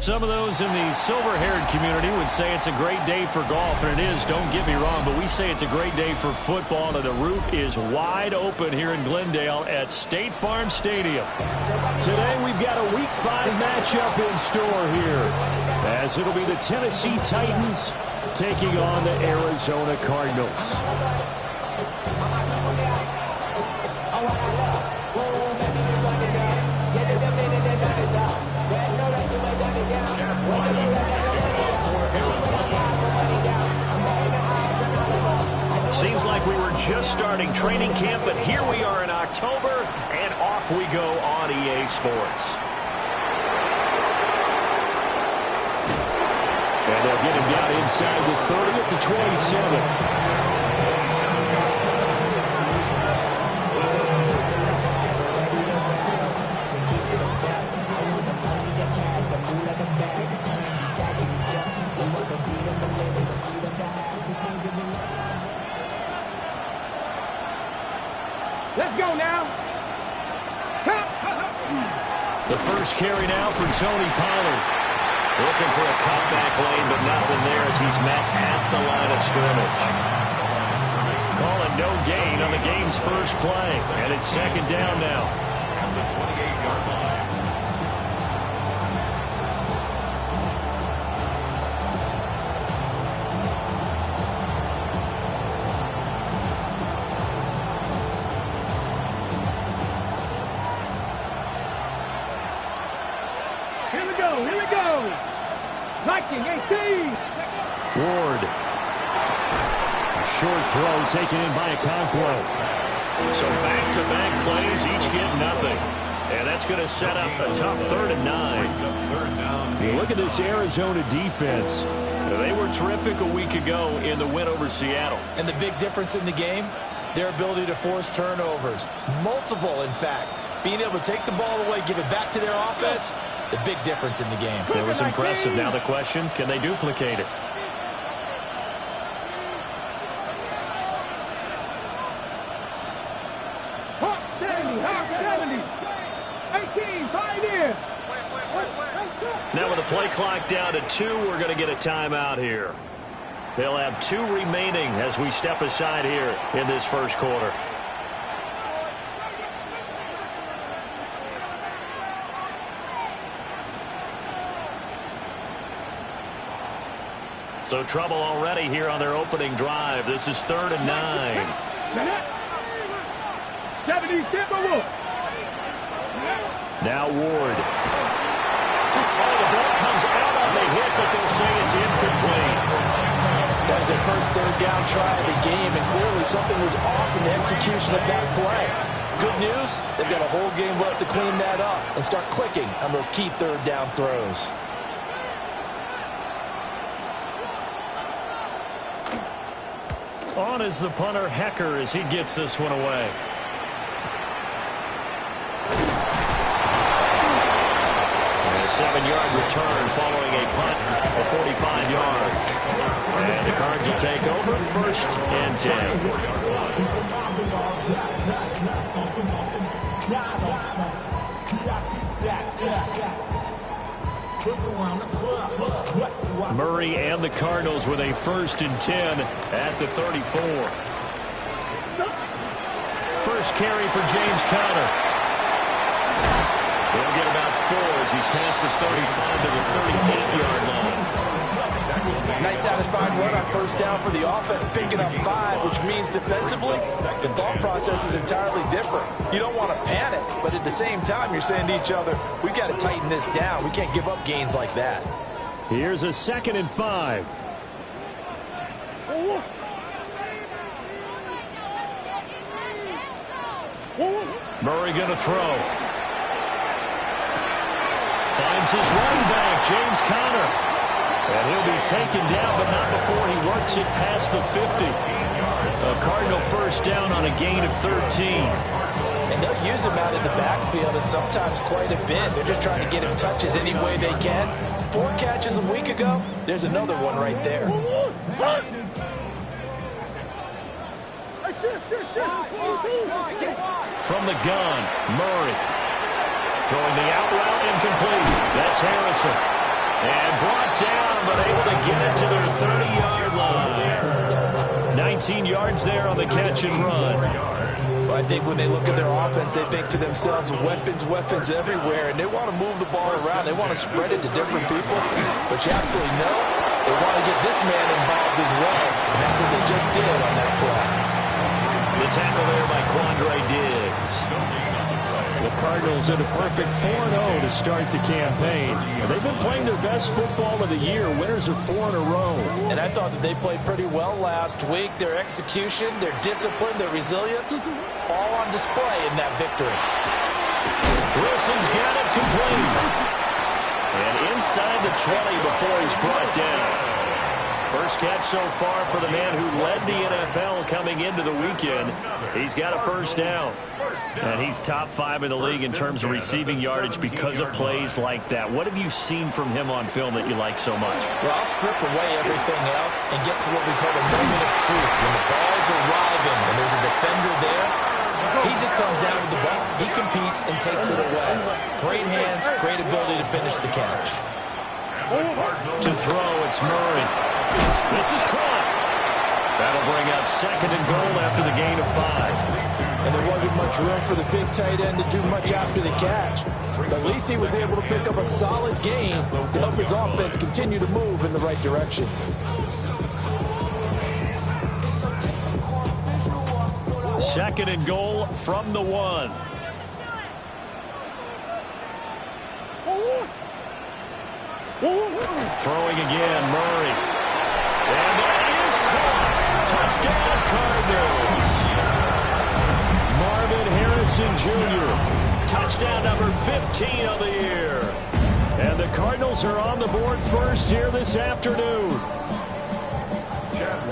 Some of those in the silver-haired community would say it's a great day for golf, and it is, don't get me wrong, but we say it's a great day for football, and the roof is wide open here in Glendale at State Farm Stadium. Today we've got a Week 5 matchup in store here, as it'll be the Tennessee Titans taking on the Arizona Cardinals. Seems like we were just starting training camp, but here we are in October, and off we go on EA Sports. And they'll get him down inside the 30 at the 27. Let's go now. The first carry now for Tony Pollard. Looking for a cutback lane, but nothing there as he's met at the line of scrimmage. Calling no gain on the game's first play, and it's second down now. At the 28-yard line. Ward. A short throw taken in by Okonkwo. So back-to-back plays, each get nothing. And that's going to set up a tough 3rd and 9. Look at this Arizona defense. They were terrific a week ago in the win over Seattle. And the big difference in the game, their ability to force turnovers. Multiple, in fact. Being able to take the ball away, give it back to their offense, the big difference in the game. That was impressive. Now the question, can they duplicate it? Now with the play clock down to 2, we're going to get a timeout here. They'll have 2 remaining as we step aside here in this first quarter. So trouble already here on their opening drive. This is 3rd and 9. Now Ward. Oh, the ball comes out on the hit, but they'll say it's incomplete. That was their first 3rd down try of the game, and clearly something was off in the execution of that play. Good news, they've got a whole game left to clean that up and start clicking on those key 3rd down throws. On is the punter, Hecker, as he gets this one away. And a 7-yard return following a punt of 45 yards. And the Cards will take over 1st and 10. Murray and the Cardinals with a 1st and 10 at the 34. First carry for James Conner. He'll get about 4 as he's past the 35 to the 38-yard line. Nice satisfying run on 1st down for the offense, picking up 5, which means defensively, the thought process is entirely different. You don't want to panic, but at the same time, you're saying to each other, we've got to tighten this down. We can't give up gains like that. Here's a 2nd and 5. Murray going to throw. Finds his running back, James Conner. And he'll be taken down, but not before he works it past the 50. A Cardinal 1st down on a gain of 13. And they'll use him out in the backfield, and sometimes quite a bit. They're just trying to get him touches any way they can. 4 catches a week ago. There's another one right there. From the gun, Murray. Throwing the out route incomplete. That's Harrison. And brought down, but able to get it to their 30-yard line. 19 yards there on the catch and run. Well, I think when they look at their offense, they think to themselves, weapons everywhere, and they want to move the ball around. They want to spread it to different people. But you absolutely know they want to get this man involved as well, and that's what they just did on that play. The tackle there by Quandre Diggs. The Cardinals at a perfect 4-0 to start the campaign. They've been playing their best football of the year, winners of 4 in a row. And I thought that they played pretty well last week. Their execution, their discipline, their resilience, all on display in that victory. Wilson's got it complete. And inside the 20 before he's brought down. First catch so far for the man who led the NFL coming into the weekend. He's got a first down. And he's top 5 in the league in terms of receiving yardage because of plays like that. What have you seen from him on film that you like so much? Well, I'll strip away everything else and get to what we call the moment of truth. When the ball's arriving and there's a defender there, he just comes down with the ball. He competes and takes it away. Great hands, great ability to finish the catch. To throw, it's Murray. This is caught. That'll bring up 2nd and goal after the gain of 5. And there wasn't much room for the big tight end to do much after the catch. But at least he was able to pick up a solid gain to help his offense continue to move in the right direction. Second and goal from the 1. Throwing again, Murray. And that is caught. Touchdown, Cardinals. Marvin Harrison Jr. Touchdown number 15 of the year. And the Cardinals are on the board first here this afternoon.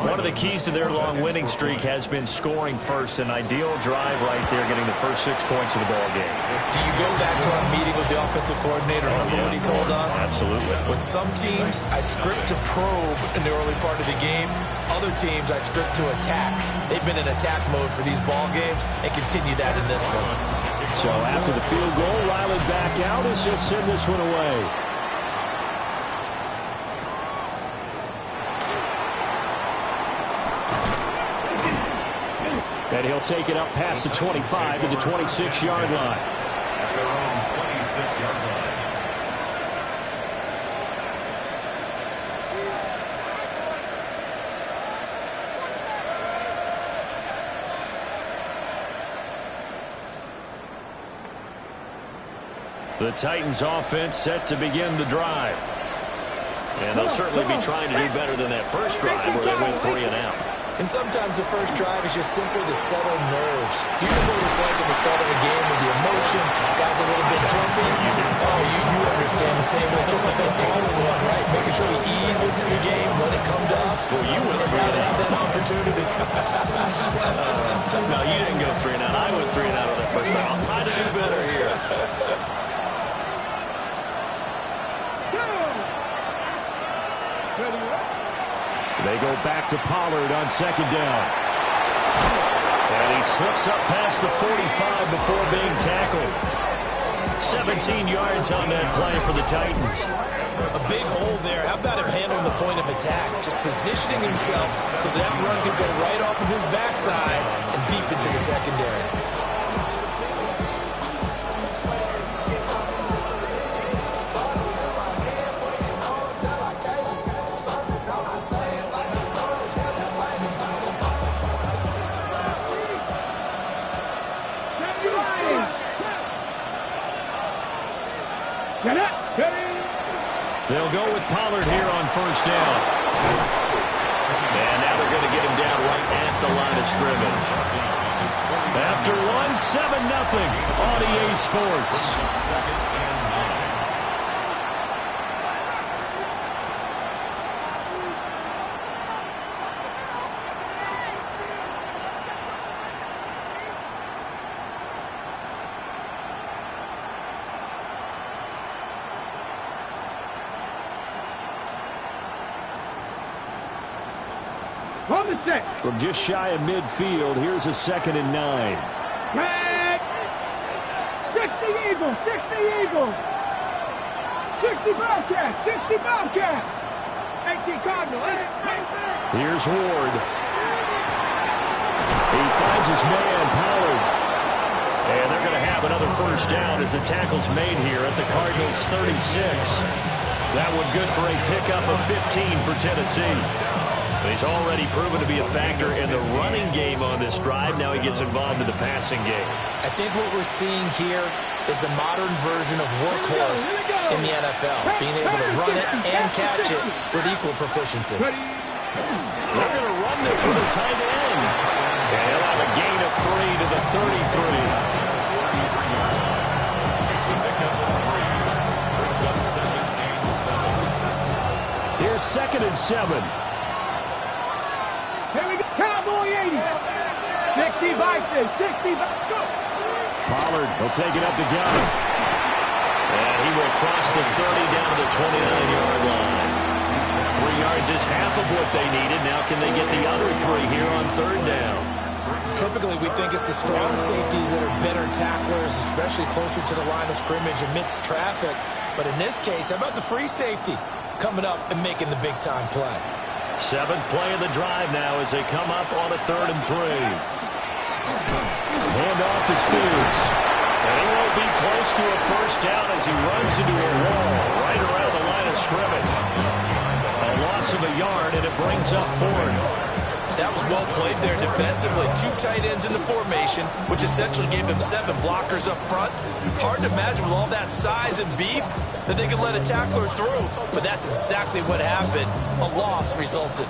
One of the keys to their long winning streak has been scoring first. An ideal drive right there, getting the first 6 points of the ball game. Do you go back to our meeting with the offensive coordinator? Remember what he told us? Absolutely. With some teams, I script to probe in the early part of the game. Other teams, I script to attack. They've been in attack mode for these ball games and continue that in this one. So after the field goal, Riley back out as he'll send this one away. And he'll take it up past the 25 to the 26-yard line. At their own 26-yard line. The Titans offense set to begin the drive. And they'll certainly be trying to do better than that first drive where they went 3 and out. And sometimes the first drive is just simply to settle nerves. You know what it's like at the start of a game with the emotion, guys a little bit jumpy. Oh, you understand the same way. Just like those calling one, right? Making sure we ease into the game, let it come to us. Well, you went 3 and out. That opportunity. No, you didn't go 3 and out. I went 3 and out on that first drive. I'll try to do better here. They go back to Pollard on 2nd down. And he slips up past the 45 before being tackled. 17 yards on that play for the Titans. A big hole there. How about him handling the point of attack? Just positioning himself so that run could go right off of his backside and deep into the secondary. They'll go with Pollard here on 1st down. And now they're going to get him down right at the line of scrimmage. After 1-7-0 on EA Sports. From just shy of midfield, here's a 2nd and 9. Tag! 60 Eagles! 60 Eagles! 60 Bobcat, 60 Bobcat. 18 Cardinals. Here's Ward. He finds his man, Pollard. And they're going to have another first down as the tackle's made here at the Cardinals' 36. That one good for a pickup of 15 for Tennessee. He's already proven to be a factor in the running game on this drive. Now he gets involved in the passing game. I think what we're seeing here is the modern version of workhorse in the NFL, being able to run it and catch it with equal proficiency. They're going to run this with a tight end. And he'll have a gain of 3 to the 33. Here's 2nd and 7. Here we go. Cowboy 80. 60 Vikings. 60 Vikings. Go. Pollard will take it up the gut. And he will cross the 30 down to the 29-yard line. 3 yards is half of what they needed. Now can they get the other 3 here on 3rd down? Typically, we think it's the strong safeties that are better tacklers, especially closer to the line of scrimmage amidst traffic. But in this case, how about the free safety coming up and making the big-time play? 7th play of the drive now as they come up on a 3rd and 3. Hand off to Spears. And he won't be close to a first down as he runs into a wall right around the line of scrimmage. A loss of a yard, and it brings up 4th. That was well played there defensively. 2 tight ends in the formation, which essentially gave them 7 blockers up front. Hard to imagine with all that size and beef that they could let a tackler through, but that's exactly what happened. A loss resulted.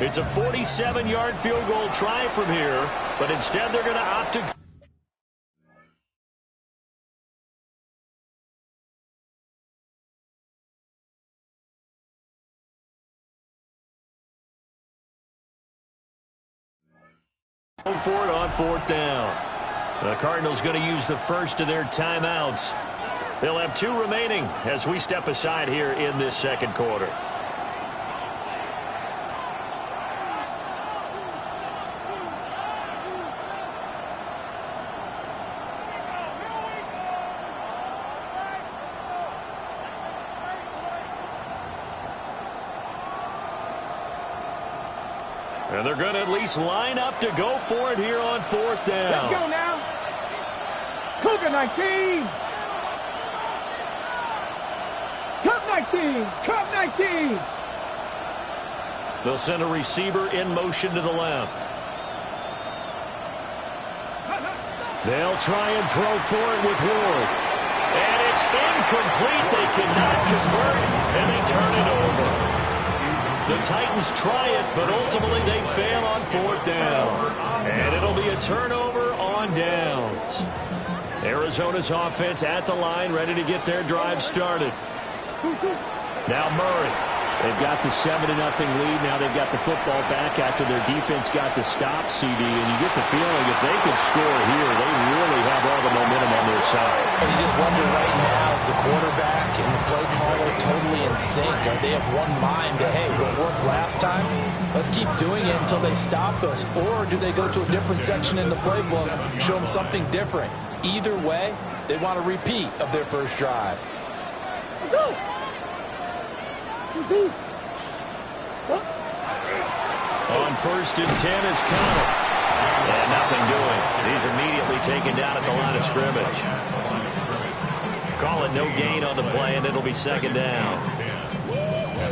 It's a 47-yard field goal try from here, but instead they're going to opt to... for it on 4th down. The Cardinals going to use the first of their timeouts. They'll have 2 remaining as we step aside here in this 2nd quarter. And they're going to at least line up to go for it here on 4th down. Let's go now. Cougar 19. Cup 19. Cup 19. They'll send a receiver in motion to the left. They'll try and throw for it with Ward. And it's incomplete. They cannot convert, and they turn it over. The Titans try it, but ultimately they fail on 4th down. And it'll be a turnover on downs. Arizona's offense at the line, ready to get their drive started. Now Murray. They've got the 7-0 lead. Now they've got the football back after their defense got the stop, CD. And you get the feeling if they could score here, they really have all the momentum on their side. And you just wonder right now, is the quarterback and the play caller totally in sync? Are they of one mind that, hey, what worked last time, let's keep doing it until they stop us? Or do they go to a different section in the playbook, show them something different? Either way, they want a repeat of their first drive. Go! On 1st and 10 is Connor. And nothing doing. He's immediately taken down at the line of scrimmage. Call it no gain on the play, and it'll be 2nd down.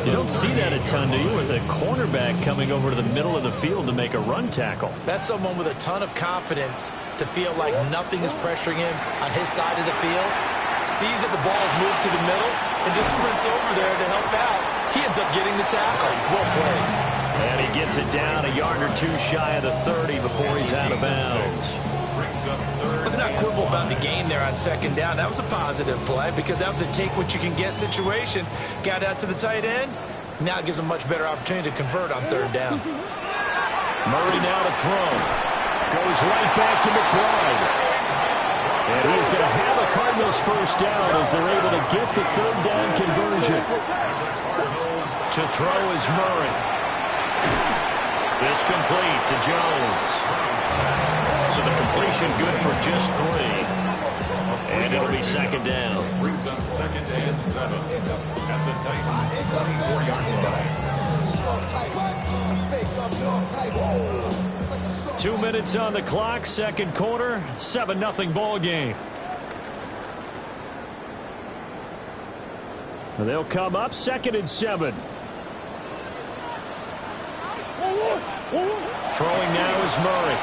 You don't see that a ton, do you, with a cornerback coming over to the middle of the field to make a run tackle? That's someone with a ton of confidence to feel like nothing is pressuring him on his side of the field. Sees that the ball's moved to the middle and just sprints over there to help out. He ends up getting the tackle. Well played. And he gets it down a yard or 2 shy of the 30 before he's out of bounds. Let's not quibble about the gain there on 2nd down. That was a positive play because that was a take-what-you-can-get situation. Got out to the tight end. Now it gives him a much better opportunity to convert on 3rd down. Murray now to throw. Goes right back to McBride. And he is going to have a Cardinals first down as they're able to get the third down conversion. To throw is Murray. It's complete to Jones. So the completion good for just 3. And it'll be second down. Brings up 2nd and 7 at the Titans' 24-yard line. 2 minutes on the clock, second quarter, 7-0 ball game. They'll come up 2nd and 7. Throwing now is Murray.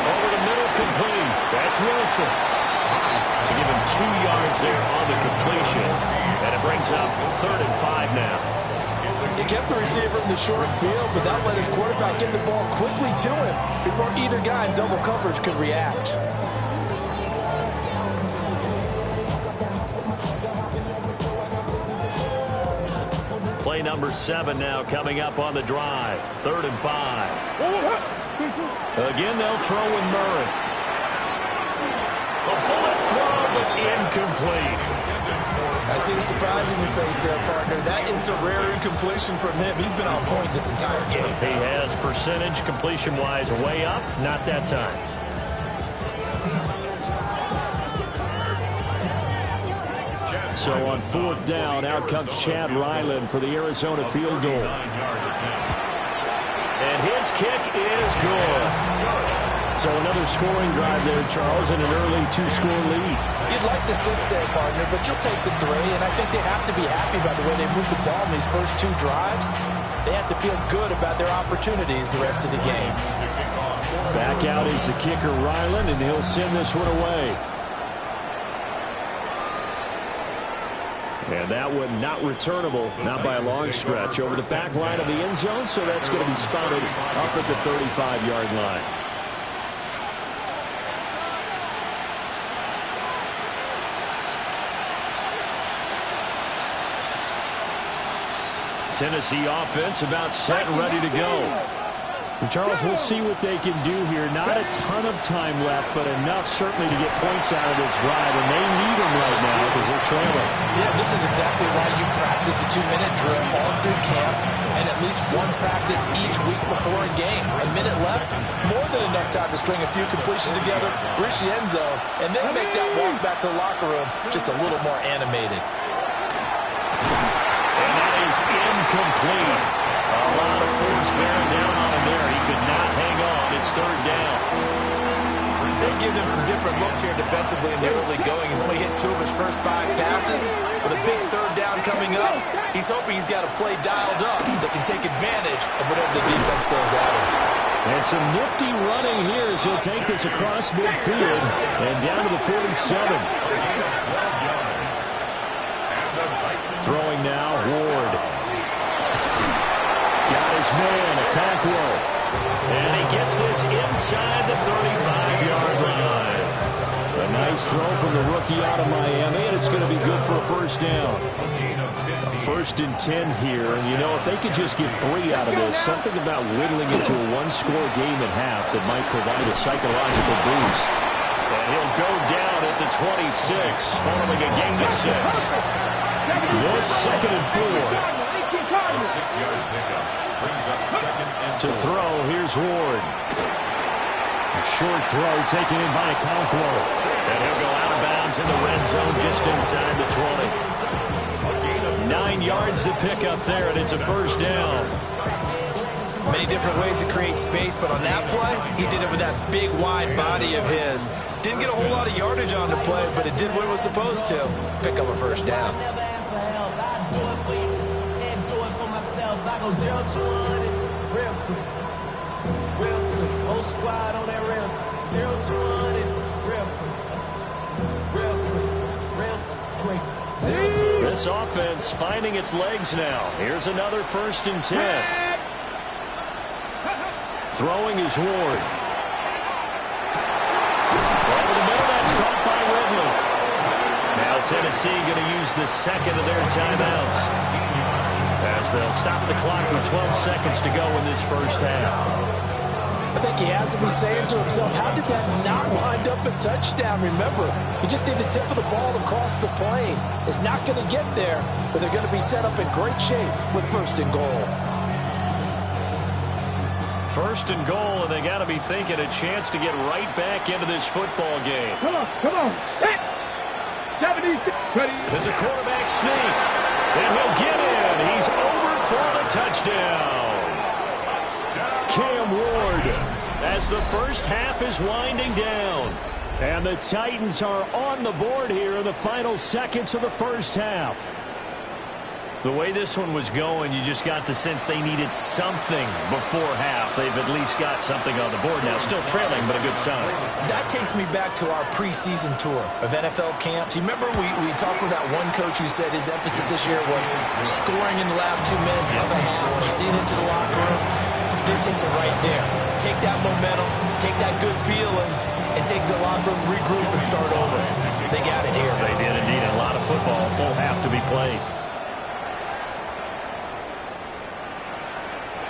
Over the middle, complete. That's Wilson. To give him 2 yards there on the completion. And it brings up 3rd and 5 now. He kept the receiver in the short field, but that let his quarterback get the ball quickly to him before either guy in double coverage could react. Play number 7 now coming up on the drive. 3rd and 5. Again, they'll throw with Murray. A bullet throw, but incomplete. I see the surprise in your face there, partner. That is a rare incompletion from him. He's been on point this entire game. He has percentage completion-wise way up. Not that time. So on 4th down, out comes Chad Ryland for the Arizona field goal. And his kick is good. So another scoring drive there, Charles, and an early 2-score lead. You'd like the 6 there, partner, but you'll take the 3, and I think they have to be happy about the way they moved the ball in these first 2 drives. They have to feel good about their opportunities the rest of the game. Back out is the kicker, Ryland, and he'll send this one away. And that one not returnable, not by a long stretch, over the back line of the end zone, so that's going to be spotted up at the 35-yard line. Tennessee offense about set and ready to go. And Charles, we'll see what they can do here. Not a ton of time left, but enough certainly to get points out of this drive, and they need them right now because they're trailing. Yeah, this is exactly why you practice a 2-minute drill all through camp and at least one practice each week before a game. A minute left, more than enough time to string a few completions together, reach the end zone, and then make that walk back to the locker room just a little more animated. Incomplete. A lot of force bearing down on him there. He could not hang on. It's 3rd down. They're giving him some different looks here defensively in the early going. He's only hit 2 of his first 5 passes. With a big 3rd down coming up, he's hoping he's got a play dialed up that can take advantage of whatever the defense throws at him. And some nifty running here as he'll take this across midfield and down to the 47. Throwing now, Ward. Got his man, Okonkwo. And he gets this inside the 35-yard line. A nice throw from the rookie out of Miami, and it's going to be good for a first down. A 1st and 10 here, and you know, if they could just get 3 out of this, something about whittling it to a 1-score game at half that might provide a psychological boost. And he'll go down at the 26, following a gain of 6. This 2nd and 4. A 6-yard pickup brings up 2nd and 4. To throw, here's Ward. A short throw taken in by Okonkwo. And he'll go out of bounds in the red zone just inside the 20. 9 yards to pick up there, and it's a first down. Many different ways to create space, but on that play, he did it with that big, wide body of his. Didn't get a whole lot of yardage on the play, but it did what it was supposed to. Pick up a first down. I go 0 to 100 real quick. Real quick. Whole squad on that rail. 0 to 100 real quick. Real quick. Real quick. 0 to 100. This offense finding its legs now. Here's another 1st and 10. Throwing is Ward. Over the middle, that's caught by Ridley. Now Tennessee going to use the 2nd of their timeouts, as they'll stop the clock with 12 seconds to go in this first half. I think he has to be saying to himself, how did that not wind up a touchdown? Remember, he just need the tip of the ball to cross the plane. It's not going to get there, but they're going to be set up in great shape with 1st and goal. 1st and goal, and they got to be thinking a chance to get right back into this football game. Come on, come on. Set. 76. Ready. It's a quarterback sneak, and he'll get in. He's over for the touchdown. Cam Ward, as the first half is winding down. And the Titans are on the board here in the final seconds of the first half. The way this one was going, you just got the sense they needed something before half. They've at least got something on the board now. Still trailing, but a good sign. That takes me back to our preseason tour of NFL camps. You remember we talked with that one coach who said his emphasis this year was scoring in the last 2 minutes of a half, heading into the locker room. This hits it right there. Take that momentum, take that good feeling, and take the locker room, regroup, and start over. They got it here. They did indeed. A lot of football, full half to be played.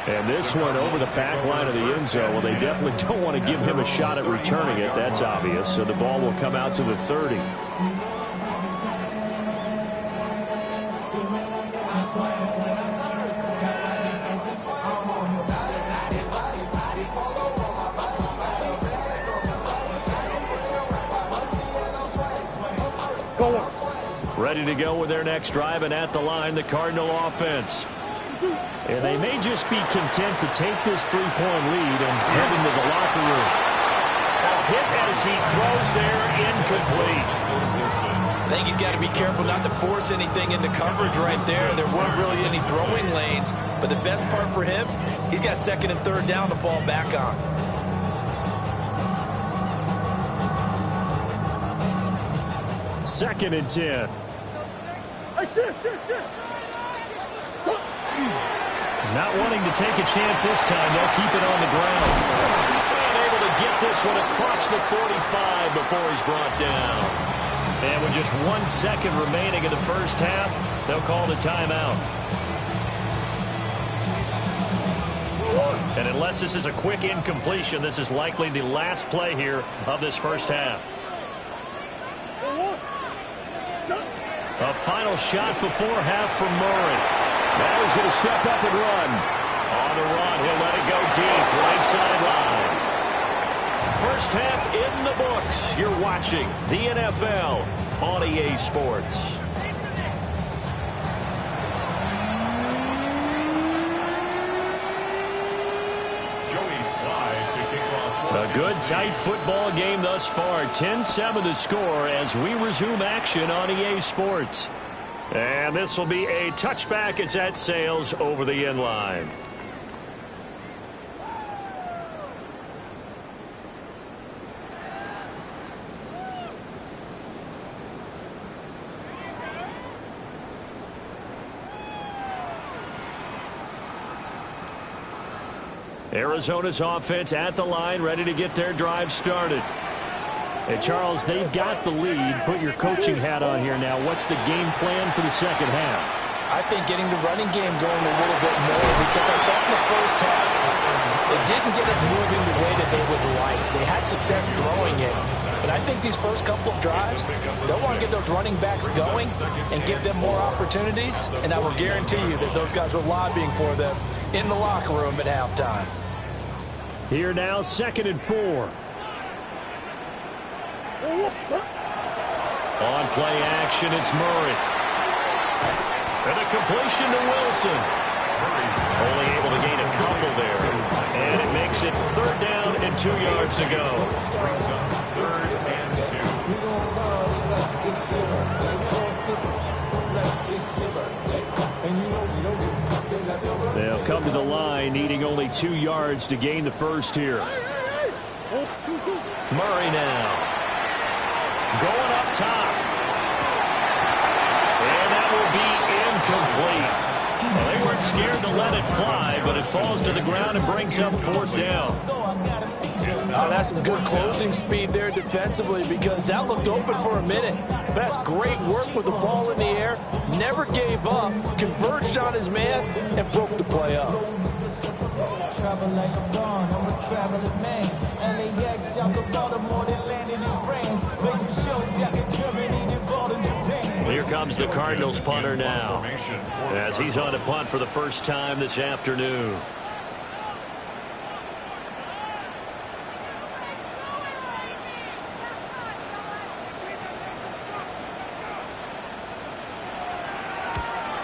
And this one over the back line of the end zone. Well, they definitely don't want to give him a shot at returning it. That's obvious. So the ball will come out to the 30. Ready to go with their next drive, and at the line, the Cardinal offense. And they may just be content to take this 3-point lead and head into the locker room. A hit as he throws there, incomplete. I think he's got to be careful not to force anything into coverage right there. There weren't really any throwing lanes, but the best part for him, he's got 2nd and 3rd down to fall back on. Second and 10. Not wanting to take a chance this time. They'll keep it on the ground. And able to get this one across the 45 before he's brought down. And with just 1 second remaining in the first half, they'll call the timeout. And unless this is a quick incompletion, this is likely the last play here of this first half. A final shot before half from Murray. Now he's going to step up and run. On the run, he'll let it go deep, right sideline. First half in the books. You're watching the NFL on EA Sports. A good, tight football game thus far. 10-7 the score as we resume action on EA Sports. And this will be a touchback as that sails over the end line. Arizona's offense at the line, ready to get their drive started. And Charles, they've got the lead. Put your coaching hat on here now. What's the game plan for the second half? I think getting the running game going a little bit more, because I thought in the first half they didn't get it moving the way that they would like. They had success throwing it. But I think these first couple of drives, they'll want to get those running backs going and give them more opportunities. And I will guarantee you that those guys were lobbying for them in the locker room at halftime. Here now, 2nd and 4. On play action, it's Murray. And a completion to Wilson. Only able to gain a couple there. And it makes it 3rd down and 2 yards to go. 3rd and 2. They'll come to the line, needing only 2 yards to gain the first here. Murray now. Going up top. And that will be incomplete. Well, they weren't scared to let it fly, but it falls to the ground and brings up 4th down. Oh, that's some good closing speed there defensively, because that looked open for a minute. But that's great work with the ball in the air. Never gave up, converged on his man, and broke the play up. travel like a bond, I'm a traveling man. LAX out to Baltimore, they landed in France. Play some shows out in Germany, they bought in Japan. Here comes the Cardinals punter now, as he's on to punt for the first time this afternoon.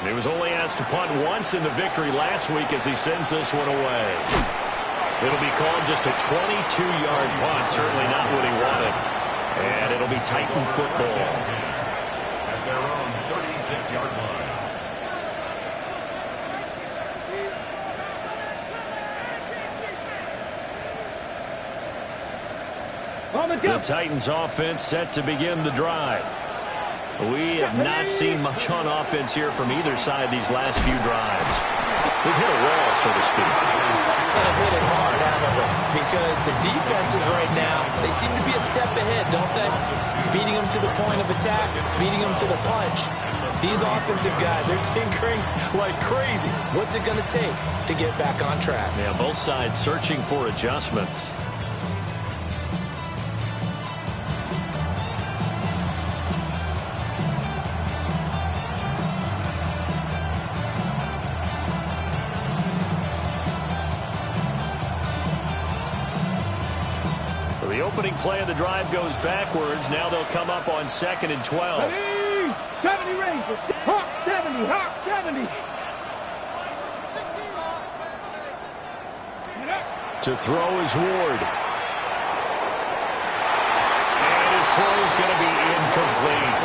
He was only asked to punt once in the victory last week as he sends this one away. It'll be called just a 22-yard punt, certainly not what he wanted. And it'll be Titan football. At their own 36-yard line. The Titans offense set to begin the drive. We have not seen much on offense here from either side these last few drives. We've hit a wall, so to speak. They've hit it hard, haven't we? Because the defenses right now, they seem to be a step ahead, don't they? Beating them to the point of attack, beating them to the punch. These offensive guys, they're tinkering like crazy. What's it going to take to get back on track? Yeah, both sides searching for adjustments. The opening play of the drive goes backwards. Now they'll come up on 2nd and 12. 70 Rangers. Hawk 70. Hawk 70. To throw is Ward. And his throw is going to be incomplete.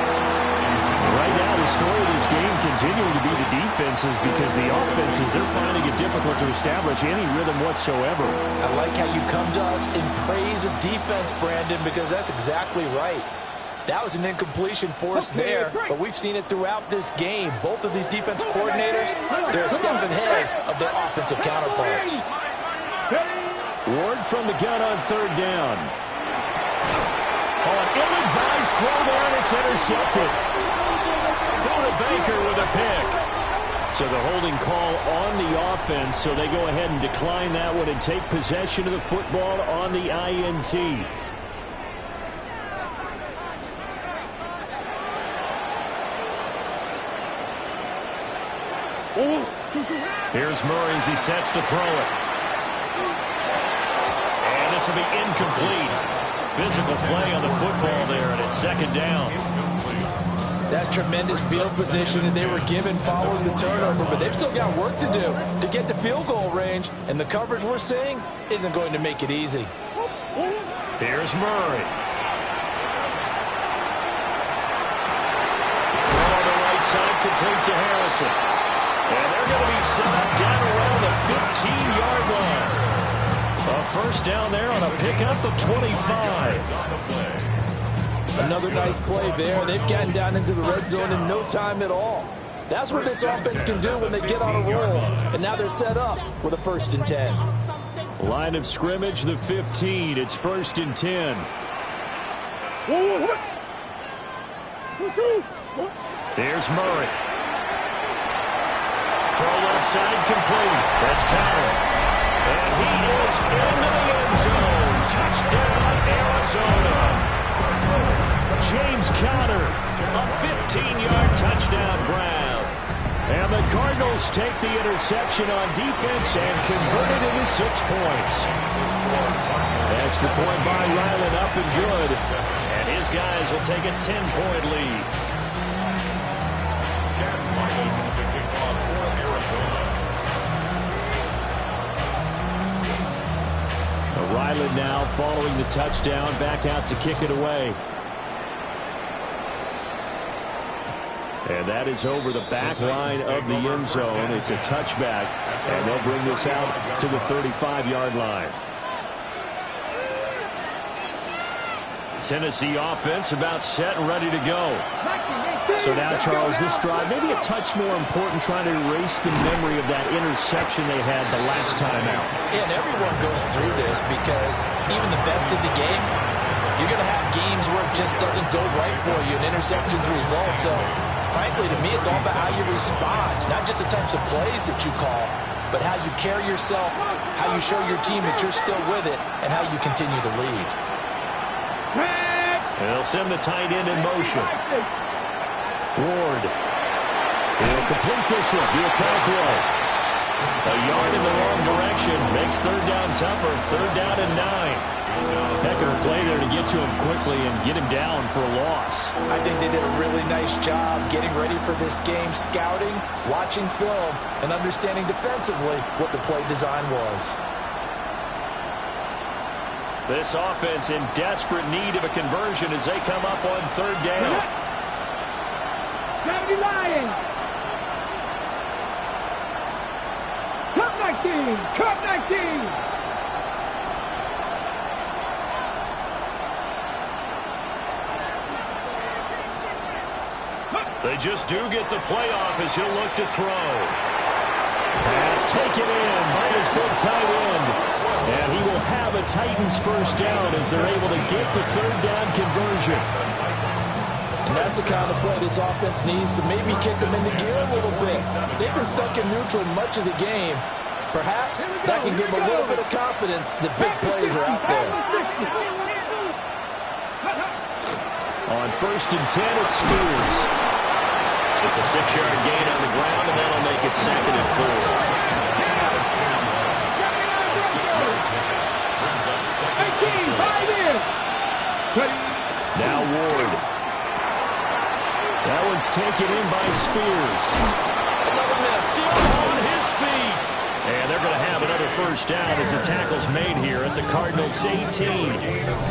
Right now, the story of this game continuing to be the defenses, because the offenses, they're finding it difficult to establish any rhythm whatsoever. I like how you come to us in praise of defense, Brandon, because that's exactly right. That was an incompletion for us there, but we've seen it throughout this game. Both of these defense coordinators, they're a step ahead of their offensive counterparts. Ward from the gun on 3rd down. Oh, an ill-advised throw there, and it's intercepted. Buda Baker with a pick. So the holding call on the offense, so they go ahead and decline that one and take possession of the football on the INT. Here's Murray as he sets to throw it. And this will be incomplete. Physical play on the football there, and it's 2nd down. That's tremendous field position that they were given following the turnover, but they've still got work to do to get to field goal range, and the coverage we're seeing isn't going to make it easy. Here's Murray. Throw on the right side, complete to Harrison. And they're going to be set up down around the 15-yard line. A first down there on a pickup of 25. Another nice play there. They've gotten down into the red zone in no time at all. That's what this offense can do when they get on a roll. And now they're set up with a 1st and 10. Line of scrimmage, the 15. It's 1st and 10. There's Murray. Throw left side, complete. That's Connor. And he is into the end zone. Touchdown, Arizona. James Conner, a 15-yard touchdown grab. And the Cardinals take the interception on defense and convert it into 6 points. Extra point by Ryland, up and good. And his guys will take a 10-point lead. Chad Ryland to kick off for Arizona. Ryland now following the touchdown, back out to kick it away. And that is over the back line of the end zone. It's a touchback, and they'll bring this out to the 35-yard line. Tennessee offense about set and ready to go. So now, Charles, this drive maybe a touch more important, trying to erase the memory of that interception they had the last time out. Yeah, and everyone goes through this because even the best of the game, you're going to have games where it just doesn't go right for you, and interceptions result. So frankly, to me, it's all about how you respond, not just the types of plays that you call. but how you carry yourself, how you show your team that you're still with it, and how you continue to lead. They'll send the tight end in motion. Ward. He'll complete this one. Be a Conqueror. A yard in the wrong direction. Makes third down tougher. Third down and 9. Heck of a play there to get to him quickly and get him down for a loss. I think they did a really nice job getting ready for this game, scouting, watching film, and understanding defensively what the play design was. This offense in desperate need of a conversion as they come up on third down. 70 Lions. Cut 19. Cut 19. They just do get the playoff as he'll look to throw. Pass taken in by his big tight end. And he will have a Titans first down as they're able to get the third down conversion. And that's the kind of play this offense needs to maybe kick them into gear a little bit. They've been stuck in neutral much of the game. Perhaps that can give them a little bit of confidence the big plays are out there. On first and 10, it's Spears. It's a 6-yard gain on the ground, and that'll make it 2nd and 4. Now Ward. That one's taken in by Spears. Another miss. On his feet. And they're going to have another first down as the tackle's made here at the Cardinals 18.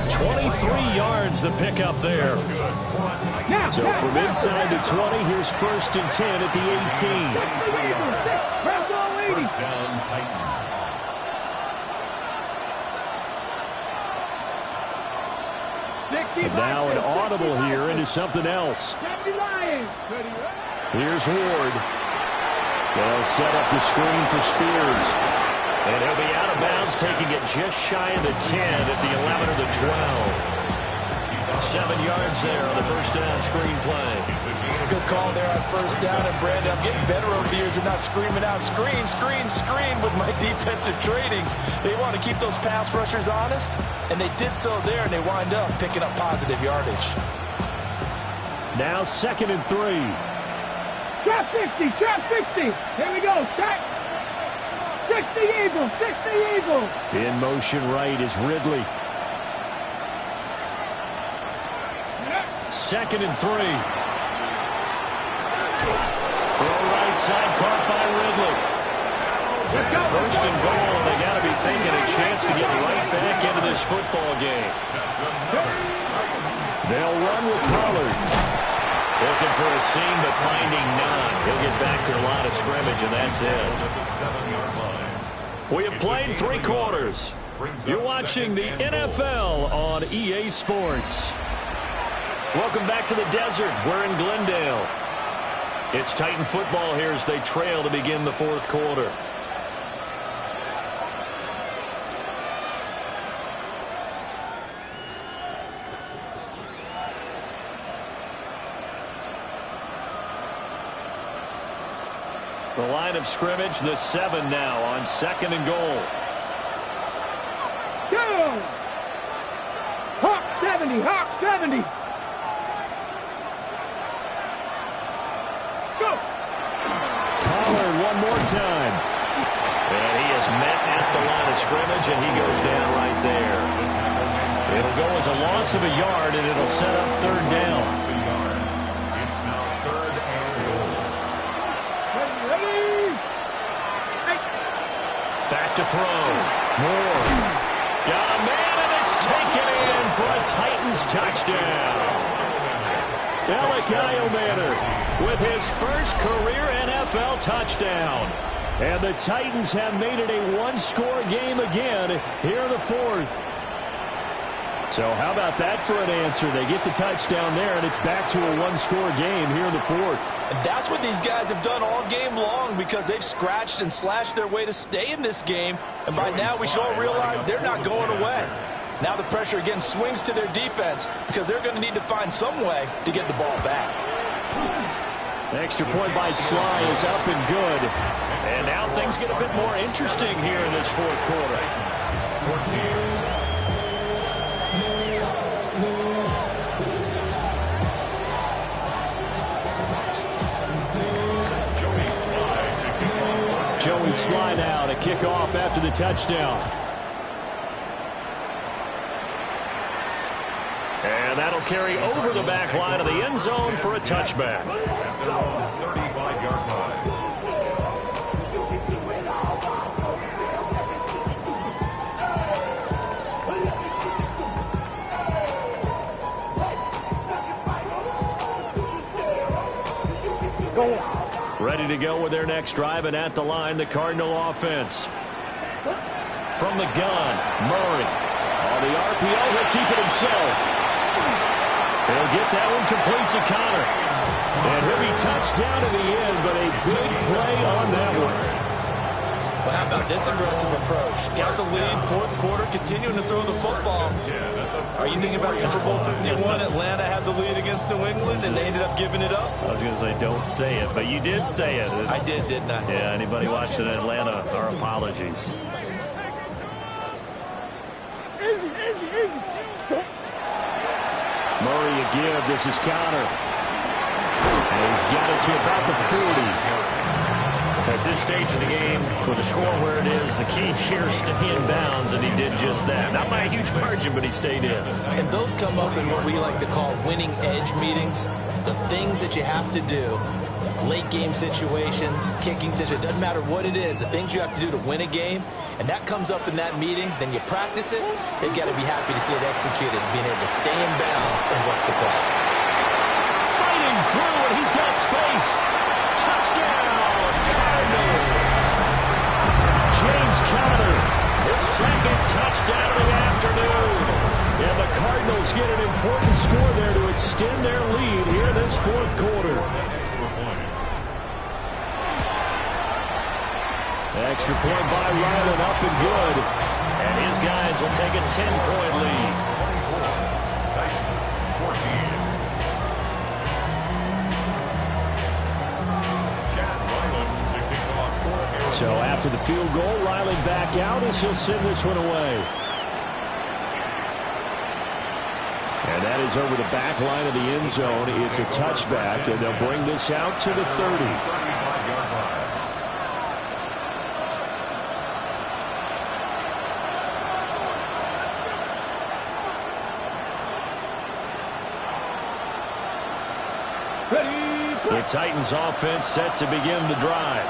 23 yards the pickup there. So from inside the 20, here's first and 10 at the 18. First down, Titans. And now an audible here into something else. Here's Ward. They'll set up the screen for Spears. And he'll be out of bounds, taking it just shy of the 10 at the 11 or the 12. 7 yards there on the first down screen play. Good call there on first down. And Brandon, I'm getting better over the years and not screaming out screen, screen, screen with my defensive training. They want to keep those pass rushers honest, and they did so there, and they wind up picking up positive yardage. Now 2nd and 3. Trap 60, trap 60. Here we go, trap. 60 Eagles, 60 Eagles. In motion right is Ridley. 2nd and 3. Throw right side, caught by Ridley. First and goal, and they got to be thinking a chance to get right back into this football game. They'll run with Pollard. Looking for a seam, but finding none. He'll get back to the line of scrimmage, and that's it. We have played 3 quarters. You're watching the NFL on EA Sports. Welcome back to the desert. We're in Glendale. It's Titan football here as they trail to begin the 4th quarter. The line of scrimmage, the 7 now on 2nd and goal. Go! Hawk 70, Hawk 70. Go! Pollard one more time. And he is met at the line of scrimmage, and he goes down right there. It'll go as a loss of a yard, and it'll set up 3rd down. It's now 3rd and goal. Back to throw. Moore. Got a man, and it's taken in for a Titans touchdown. Alec Iomanner with his first career NFL touchdown. And the Titans have made it a 1-score game again here in the 4th. So how about that for an answer? They get the touchdown there, and it's back to a 1-score game here in the 4th. And that's what these guys have done all game long because they've scratched and slashed their way to stay in this game. And by now we should all realize they're not going away. Now the pressure again swings to their defense because they're going to need to find some way to get the ball back. Extra point by Sly is up and good. And now things get a bit more interesting here in this fourth quarter. 14. Joey Sly now to kick off after the touchdown. And that'll carry over the back line of the end zone for a touchback. 35-yard line. Ready to go with their next drive, and at the line, the Cardinal offense. From the gun, Murray. On the RPO, he'll keep it himself. He'll get that one complete to Connor. And he'll be touched down in the end, but a big play on that one. Well, how about this aggressive approach? Got the lead, fourth quarter, continuing to throw the football. Are you thinking about Super Bowl 51? Atlanta had the lead against New England, and they ended up giving it up? I was going to say, don't say it, but you did say it. I did, didn't I? Yeah, anybody watching Atlanta, our apologies. Murray a give. This is Connor. And he's got it to about the 40. At this stage of the game, with the score where it is, the key here is to stay in bounds, and he did just that. Not by a huge margin, but he stayed in. And those come up in what we like to call winning edge meetings. The things that you have to do, late game situations, kicking situations, doesn't matter what it is, the things you have to do to win a game, and that comes up in that meeting, then you practice it, they've got to be happy to see it executed, being able to stay in bounds and work the play. Fighting through, and he's got space. Touchdown, Cardinals. James Conner, his second touchdown of the afternoon. And the Cardinals get an important score there to extend their lead here this fourth quarter. Extra point by Ryland, up and good. And his guys will take a 10-point lead. Titans 14. So after the field goal, Riley back out as he'll send this one away. And that is over the back line of the end zone. It's a touchback, and they'll bring this out to the 30. 35-yard line. The Titans offense set to begin the drive.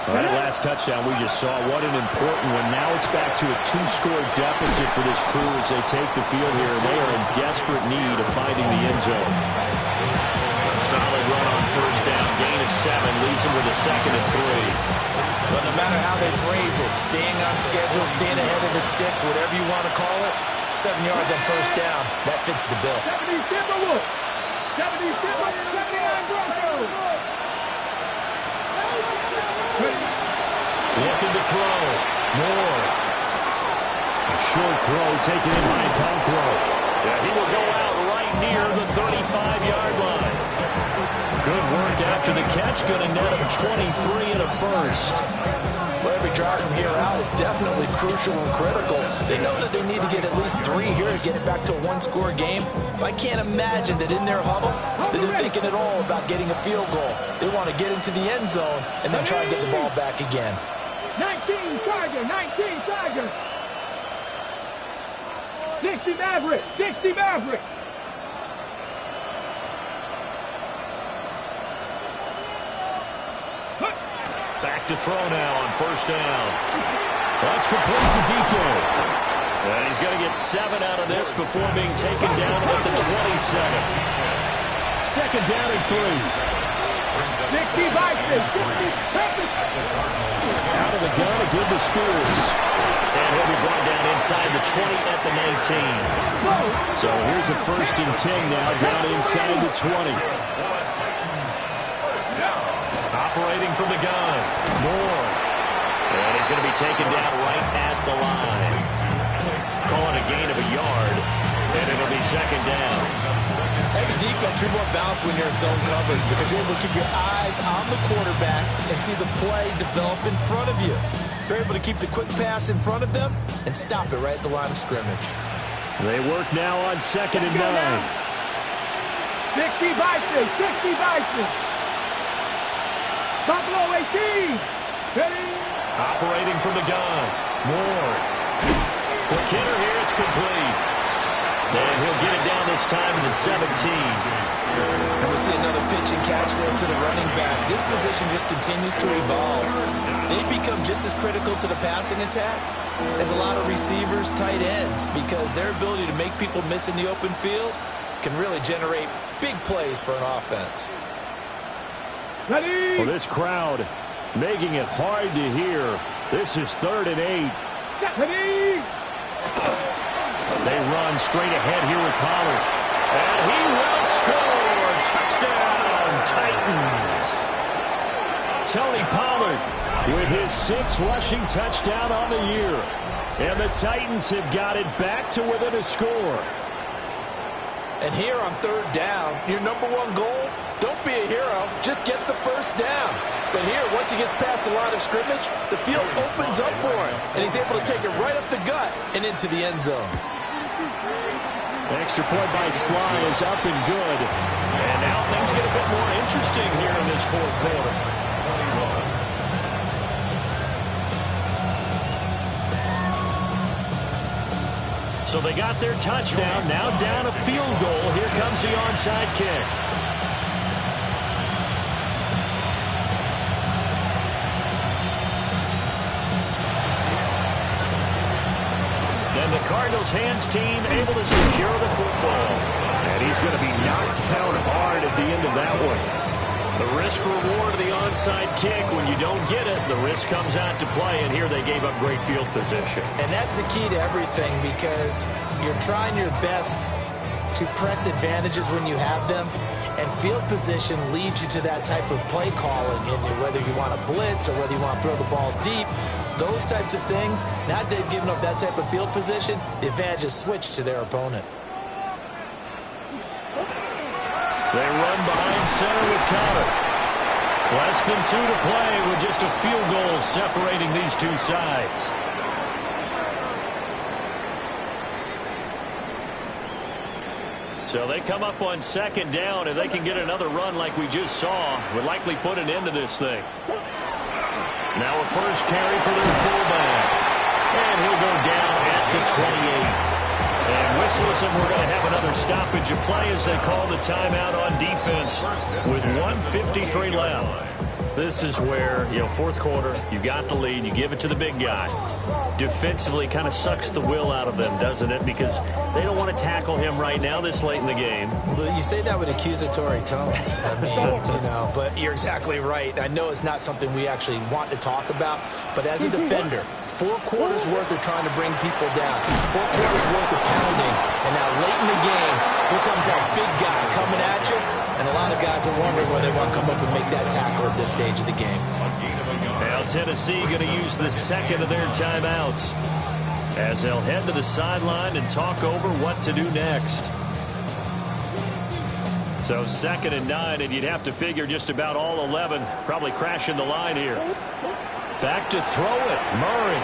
Well, that last touchdown we just saw, what an important one. Now it's back to a 2-score deficit for this crew as they take the field here, and they are in desperate need of finding the end zone. A solid run on first down, gain of 7, leaves them with a 2nd and 3. But no matter how they phrase it, staying on schedule, staying ahead of the sticks, whatever you want to call it, 7 yards on first down, that fits the bill. 70 Timberwolves. 70 Timberwolves. 79 Broncos. Looking to throw. Moore. A short throw taken in by Conquero. Yeah, he will go out right near the 35-yard line. Good work after the catch. Going to net him 23 and a first. Well, every drive from here out is definitely crucial and critical. They know that they need to get at least 3 here to get it back to a 1-score game. But I can't imagine that in their huddle that they're thinking at all about getting a field goal. They want to get into the end zone and then try to get the ball back again. 19 Tiger. 19 Tiger. 60 Maverick. 60 Maverick. Back to throw now on first down. That's complete to DK. And he's going to get 7 out of this before being taken down at the 27. 2nd down and 3. 60 Bison. 60 Out of the gun, a good to Spears. And he'll be brought down inside the 20 at the 19. So here's a 1st and 10 now, down inside the 20. Operating from the gun. Moore. And he's going to be taken down right at the line. Calling a gain of a yard. And it'll be second down. As a defense, you're more balanced when you're in zone coverage because you're able to keep your eyes on the quarterback and see the play develop in front of you. You're able to keep the quick pass in front of them and stop it right at the line of scrimmage. They work now on 2nd and 9. 60 Bison, 60 Bison. Top low, 18. Ready? Operating from the gun. Ward. Quick hitter here. It's complete. And he'll get it down this time to the 17. And we see another pitch and catch there to the running back. This position just continues to evolve. They become just as critical to the passing attack as a lot of receivers, tight ends, because their ability to make people miss in the open field can really generate big plays for an offense. Ready? Well, this crowd making it hard to hear. This is 3rd and 8. Ready? They run straight ahead here with Pollard. And he will score. Touchdown, Titans. Tony Pollard with his 6th rushing touchdown on the year. And the Titans have got it back to within a score. And here on 3rd down, your number one goal, don't be a hero, just get the first down. But here, once he gets past the line of scrimmage, the field opens up for him, and he's able to take it right up the gut and into the end zone. Extra point by Sly is up and good. And now things get a bit more interesting here in this 4th quarter. So they got their touchdown. Now down a field goal. Here comes the onside kick. And the Cardinals hands team able to secure the football. And he's going to be knocked down hard at the end of that one. The risk reward of the onside kick, when you don't get it, the risk comes out to play, and here they gave up great field position. And that's the key to everything, because you're trying your best to press advantages when you have them, and field position leads you to that type of play calling, and whether you want to blitz or whether you want to throw the ball deep, those types of things. Now they've given up that type of field position, the advantage is switched to their opponent. They run behind center with Cotter. Less than 2 to play with just a field goal separating these two sides. So they come up on 2nd down. If they can get another run like we just saw, would likely put an end to this thing. Now a first carry for their fullback. And he'll go down at the 28. And whistles, and we're going to have another stoppage of play as they call the timeout on defense with 1:53 left. This is where, 4th quarter, you got the lead, you give it to the big guy. Defensively kind of sucks the will out of them, doesn't it? Because they don't want to tackle him right now this late in the game. Well, you say that with accusatory tones. I mean, but you're exactly right. I know it's not something we actually want to talk about, but as a defender, 4 quarters worth of trying to bring people down, 4 quarters worth of pounding, and now late in the game, here comes that big guy coming at you, and a lot of guys are wondering whether they want to come up and make that tackle at this stage of the game. Now Tennessee going to use the 2nd of their timeouts as they'll head to the sideline and talk over what to do next. So 2nd and 9, and you'd have to figure just about all 11 probably crashing the line here. Back to throw it, Murray.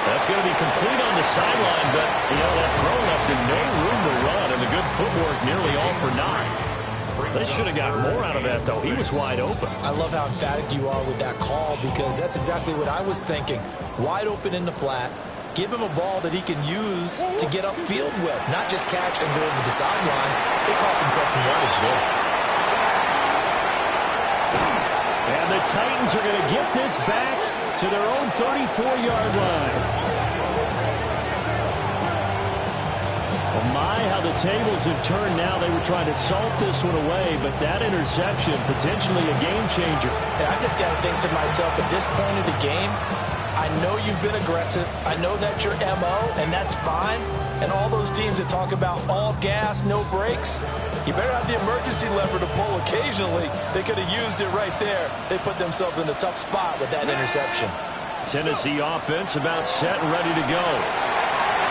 That's going to be complete on the sideline, but, that throw left him no room to run, and the good footwork nearly all for naught. They should have got more out of that, though. He was wide open. I love how emphatic you are with that call, because that's exactly what I was thinking. Wide open in the flat. Give him a ball that he can use to get upfield with, not just catch and go over the sideline. They cost themselves some yardage there. And the Titans are going to get this back to their own 34-yard line. Oh my, how the tables have turned now. They were trying to salt this one away, but that interception, potentially a game changer. Yeah, I just got to think to myself, at this point of the game, I know you've been aggressive. I know that's your MO, and that's fine. And all those teams that talk about all gas, no brakes, you better have the emergency lever to pull occasionally. They could have used it right there. They put themselves in a tough spot with that interception. Tennessee offense about set and ready to go.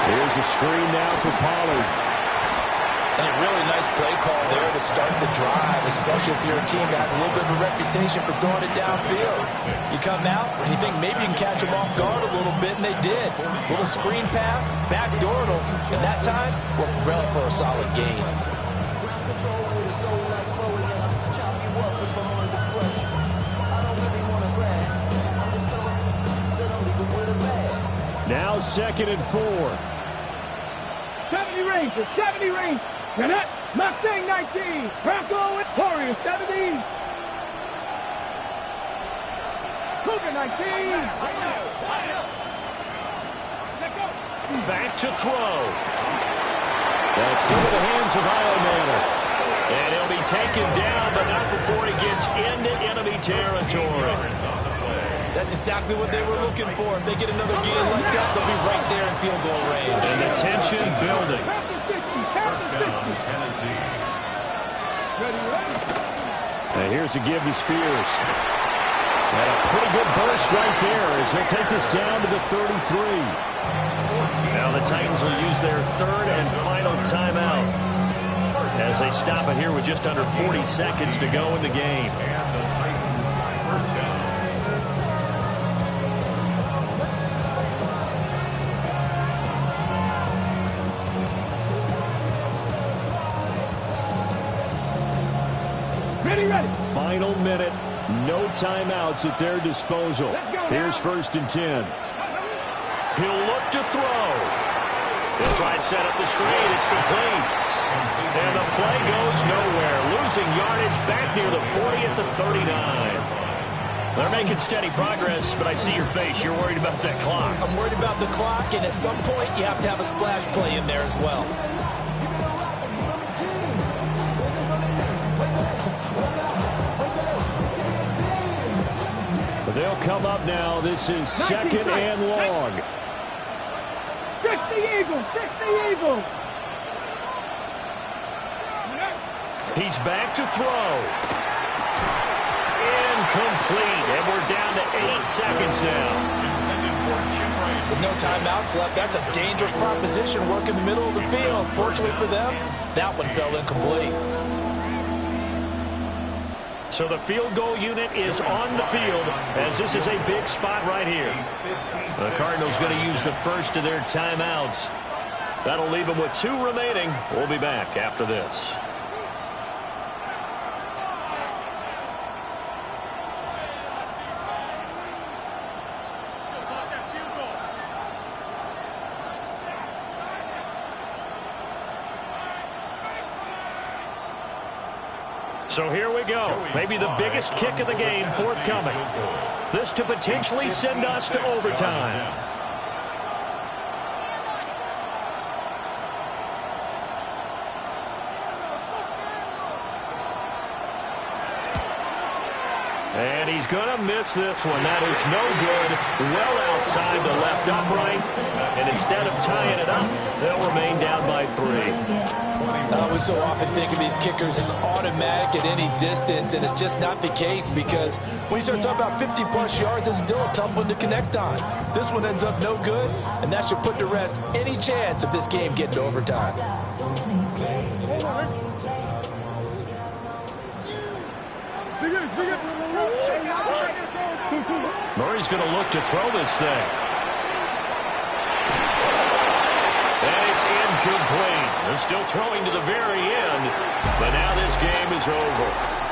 Here's a screen now for Pollard. And a really nice play call there to start the drive, especially if you're a team that has a little bit of a reputation for throwing it downfield. You come out and you think maybe you can catch them off guard a little bit, and they did. Little screen pass, backdoored them, and that time worked well for a solid gain. Now 2nd and 4. 70 Rangers, 70 Rangers. Cadet, Mustang 19. Bronco and Warrior 70. Cougar 19. Back to throw. That's into the hands of Iomanner. And he'll be taken down, but not before he gets into enemy territory. That's exactly what they were looking for. If they get another gain like that, they'll be right there in field goal range. And the tension building. And here's a give to Spears. And a pretty good burst right there as he'll take this down to the 33. Now the Titans will use their 3rd and final timeout as they stop it here with just under 40 seconds to go in the game. And the Titans first down. Ready. Final minute. No timeouts at their disposal. Here's 1st and 10. He'll look to throw. He'll try and set up the screen. It's complete. And the play goes nowhere. Losing yardage back near the 40 at the 39. They're making steady progress, but I see your face. You're worried about that clock. I'm worried about the clock, and at some point, you have to have a splash play in there as well. They'll come up now. This is 2nd and long. 60 Eagles, 60 Eagles. He's back to throw. Incomplete. And we're down to 8 seconds now. With no timeouts left, that's a dangerous proposition. Work in the middle of the field. Fortunately for them, that one fell incomplete. So the field goal unit is on the field as this is a big spot right here. The Cardinals going to use the first of their timeouts. That'll leave them with 2 remaining. We'll be back after this. So here we go. Maybe the biggest kick of the game forthcoming. This to potentially send us to overtime. And he's going to miss this one. That is no good. Well outside the left upright. And instead of tying it up, they'll remain down by 3. We so often think of these kickers as automatic at any distance, and it's just not the case because when you start talking about 50-plus yards, it's still a tough one to connect on. This one ends up no good, and that should put to rest any chance of this game getting to overtime. Murray's going to look to throw this thing. And it's incomplete. They're still throwing to the very end, but now this game is over.